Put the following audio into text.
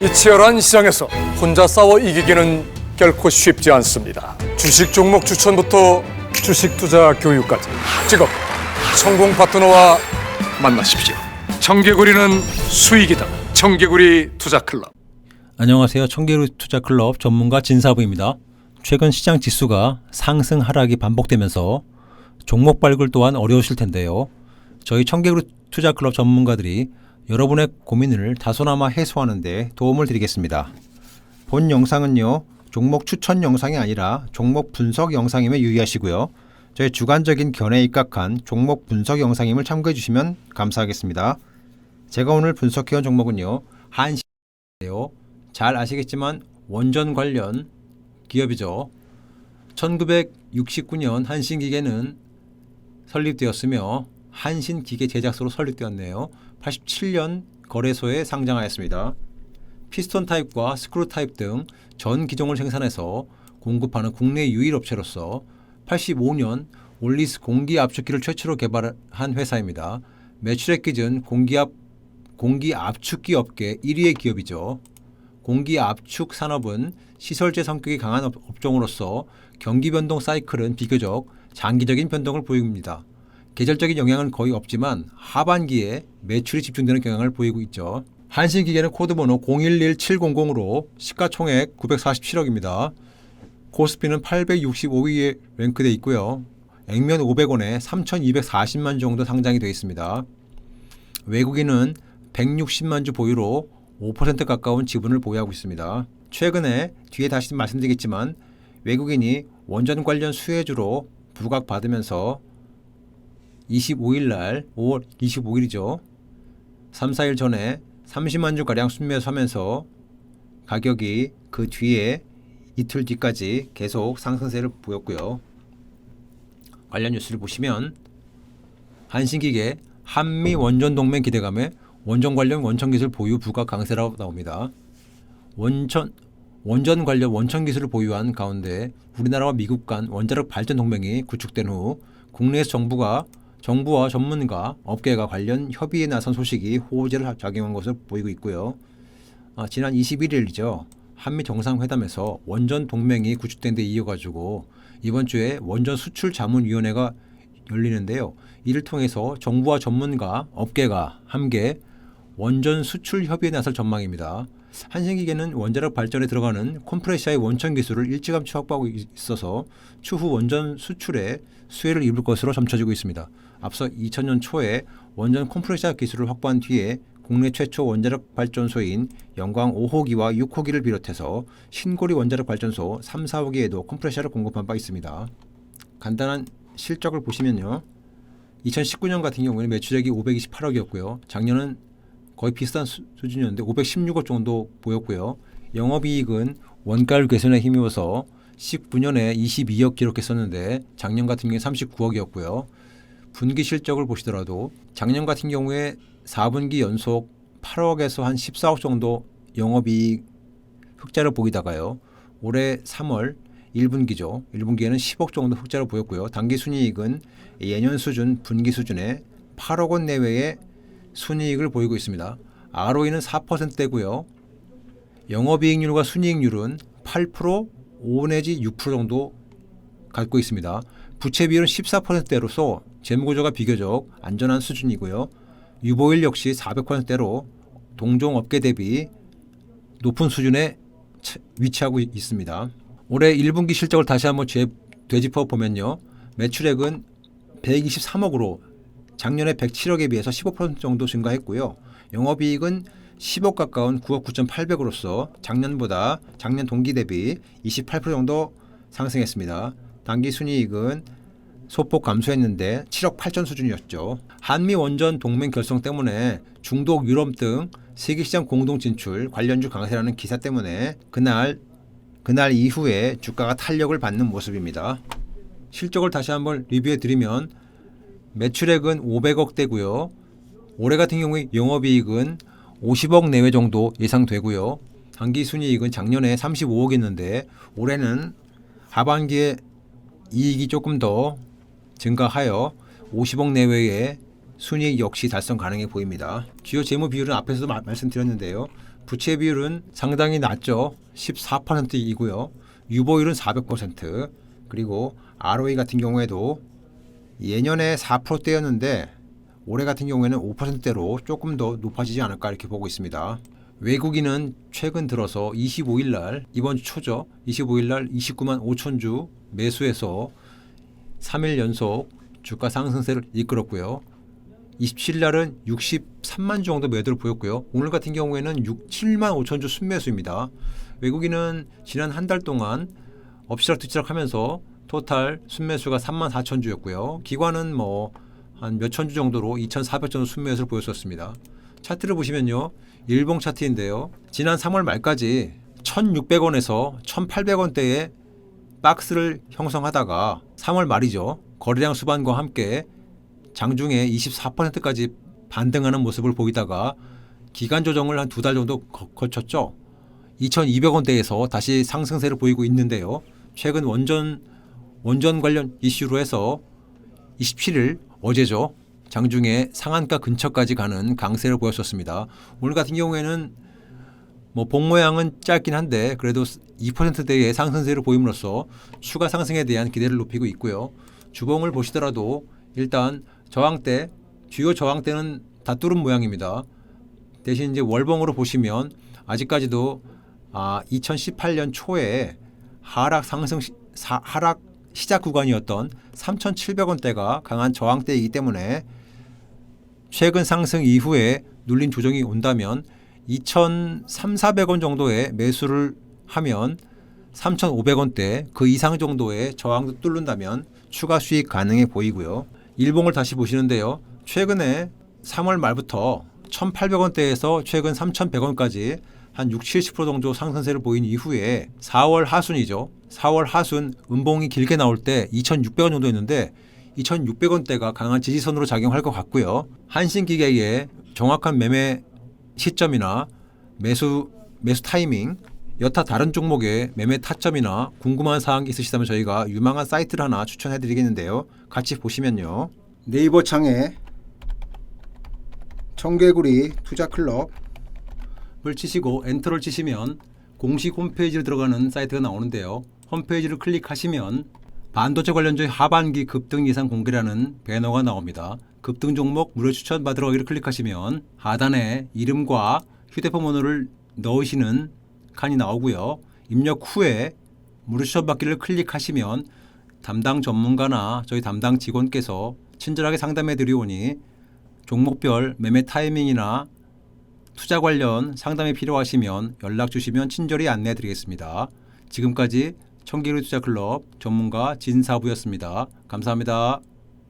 이 치열한 시장에서 혼자 싸워 이기기는 결코 쉽지 않습니다. 주식 종목 추천부터 주식 투자 교육까지 직업 성공 파트너와 만나십시오. 청개구리는 수익이다. 청개구리 투자클럽. 안녕하세요. 청개구리 투자클럽 전문가 진사부입니다. 최근 시장 지수가 상승 하락이 반복되면서 종목 발굴 또한 어려우실 텐데요. 저희 청개구리 투자클럽 전문가들이 여러분의 고민을 다소나마 해소하는 데 도움을 드리겠습니다. 본 영상은요, 종목 추천 영상이 아니라 종목 분석 영상임에 유의하시고요. 저희 주관적인 견해에 입각한 종목 분석 영상임을 참고해 주시면 감사하겠습니다. 제가 오늘 분석해온 종목은요, 한신인데요. 잘 아시겠지만 원전 관련 기업이죠. 1969년 한신기계는 설립되었으며 한신기계 제작소로 설립되었네요. 87년 거래소에 상장하였습니다. 피스톤 타입과 스크루 타입 등 전 기종을 생산해서 공급하는 국내 유일 업체로서 85년 올리스 공기 압축기를 최초로 개발한 회사입니다. 매출액 기준 공기 압축기 업계 1위의 기업이죠. 공기 압축 산업은 시설재 성격이 강한 업종으로서 경기 변동 사이클은 비교적 장기적인 변동을 보입니다. 계절적인 영향은 거의 없지만 하반기에 매출이 집중되는 경향을 보이고 있죠. 한신기계는 코드번호 011700으로 시가총액 947억입니다. 코스피는 865위에 랭크되어 있고요. 액면 500원에 3,240만 주 정도 상장이 되어 있습니다. 외국인은 160만 주 보유로 5% 가까운 지분을 보유하고 있습니다. 최근에 뒤에 다시 말씀드리겠지만 외국인이 원전 관련 수혜주로 부각받으면서 25일 날 5월 25일이죠. 3, 4일 전에 30만 주가량 순매수하면서 가격이 그 뒤에 이틀 뒤까지 계속 상승세를 보였고요. 관련 뉴스를 보시면 한신기계 한미 원전 동맹 기대감에 원전 관련 원천 기술 보유 부각 강세라고 나옵니다. 원전 관련 원천 기술을 보유한 가운데 우리나라와 미국 간 원자력 발전 동맹이 구축된 후 국내에서 정부와 전문가, 업계가 관련 협의에 나선 소식이 호재를 작용한 것으로 보이고 있고요. 지난 21일이죠. 한미 정상회담에서 원전 동맹이 구축된 데 이어가지고 이번 주에 원전 수출 자문위원회가 열리는데요. 이를 통해서 정부와 전문가, 업계가 함께 원전 수출 협의에 나설 전망입니다. 한신기계는 원자력 발전에 들어가는 컴프레셔의 원천 기술을 일찌감치 확보하고 있어서 추후 원전 수출에 수혜를 입을 것으로 점쳐지고 있습니다. 앞서 2000년 초에 원전 컴프레셔 기술을 확보한 뒤에 국내 최초 원자력 발전소인 영광 5호기와 6호기를 비롯해서 신고리 원자력 발전소 3, 4호기에도 컴프레셔를 공급한 바 있습니다. 간단한 실적을 보시면요. 2019년 같은 경우에는 매출액이 528억이었고요. 작년은 거의 비슷한 수준이었는데 516억 정도 보였고요. 영업이익은 원가율 개선에 힘입어서 19년에 22억 기록했었는데 작년 같은 경우에 39억이었고요. 분기 실적을 보시더라도 작년 같은 경우에 4분기 연속 8억에서 한 14억 정도 영업이익 흑자를 보이다가요. 올해 3월 1분기죠. 1분기에는 10억 정도 흑자를 보였고요. 당기순이익은 예년 수준, 분기 수준의 8억 원 내외의 순이익을 보이고 있습니다. ROE는 4%대고요. 영업이익률과 순이익률은 8%, 5 내지 6% 정도 갖고 있습니다. 부채 비율은 14%대로서 재무구조가 비교적 안전한 수준이고요. 유보율 역시 400%대로 동종 업계 대비 높은 수준에 위치하고 있습니다. 올해 1분기 실적을 다시 한번 되짚어 보면요. 매출액은 123억으로 작년에 107억에 비해서 15% 정도 증가했고요. 영업이익은 10억 가까운 9억 9,800으로서 작년 동기 대비 28% 정도 상승했습니다. 당기순이익은 소폭 감소했는데 7억 8천 수준이었죠. 한미 원전 동맹 결성 때문에 중동, 유럽 등 세계시장 공동 진출, 관련주 강세라는 기사 때문에 그날 이후에 주가가 탄력을 받는 모습입니다. 실적을 다시 한번 리뷰해 드리면 매출액은 500억대고요. 올해 같은 경우에 영업이익은 50억 내외 정도 예상되고요. 당기순이익은 작년에 35억이었는데 올해는 하반기에 이익이 조금 더 증가하여 50억 내외의 순이익 역시 달성 가능해 보입니다. 주요 재무 비율은 앞에서도 말씀드렸는데요. 부채 비율은 상당히 낮죠. 14%이고요. 유보율은 400%, 그리고 ROE 같은 경우에도 예년에 4%대였는데 올해 같은 경우에는 5%대로 조금 더 높아지지 않을까 이렇게 보고 있습니다. 외국인은 최근 들어서 25일 날, 이번 주 초죠. 25일 날 29만 5천 주 매수해서 3일 연속 주가 상승세를 이끌었고요. 27일 날은 63만 주 정도 매도를 보였고요. 오늘 같은 경우에는 7만 5천 주 순매수입니다. 외국인은 지난 한 달 동안 엎치락뒤치락 하면서 토탈 순매수가 3만 4천 주였고요. 기관은 한 몇천 주 정도로 2,400 정도 순매수를 보였었습니다. 차트를 보시면요. 일봉 차트인데요. 지난 3월 말까지 1,600원에서 1,800원대의 박스를 형성하다가 3월 말이죠. 거래량 수반과 함께 장중에 24%까지 반등하는 모습을 보이다가 기간 조정을 한 2달 정도 거쳤죠. 2,200원대에서 다시 상승세를 보이고 있는데요. 최근 원전 관련 이슈로 해서 27일 어제죠. 장중에 상한가 근처까지 가는 강세를 보였었습니다. 오늘 같은 경우에는 봉 모양은 짧긴 한데 그래도 2%대의 상승세를 보임으로써 추가 상승에 대한 기대를 높이고 있고요. 주봉을 보시더라도 일단 저항대, 주요 저항대는 다 뚫은 모양입니다. 대신 이제 월봉으로 보시면 아직까지도 2018년 초에 하락 시작 구간이었던 3,700원대가 강한 저항대이기 때문에 최근 상승 이후에 눌린 조정이 온다면 2,300~400원 정도의 매수를 하면 3,500원대 그 이상 정도의 저항도 뚫는다면 추가 수익 가능해 보이고요. 일봉을 다시 보시는데요. 최근에 3월 말부터 1,800원대에서 최근 3,100원까지 한 60~70% 정도 상승세를 보인 이후에 4월 하순이죠. 4월 하순 음봉이 길게 나올 때 2,600원 정도였는데 2,600원대가 강한 지지선으로 작용할 것 같고요. 한신기계의 정확한 매매 시점이나 매수 타이밍, 여타 다른 종목의 매매 타점이나 궁금한 사항이 있으시다면 저희가 유망한 사이트를 하나 추천해 드리겠는데요. 같이 보시면요. 네이버 창에 청개구리 투자클럽을 치시고 엔터를 치시면 공식 홈페이지로 들어가는 사이트가 나오는데요. 홈페이지를 클릭하시면 반도체 관련주의 하반기 급등 예상 공개라는 배너가 나옵니다. 급등 종목 무료 추천 받으러 가기를 클릭하시면 하단에 이름과 휴대폰 번호를 넣으시는 칸이 나오고요. 입력 후에 무료 추천 받기를 클릭하시면 담당 전문가나 저희 담당 직원께서 친절하게 상담해 드리오니 종목별 매매 타이밍이나 투자 관련 상담이 필요하시면 연락 주시면 친절히 안내해 드리겠습니다. 지금까지 청개구리 투자클럽 전문가 진사부였습니다. 감사합니다.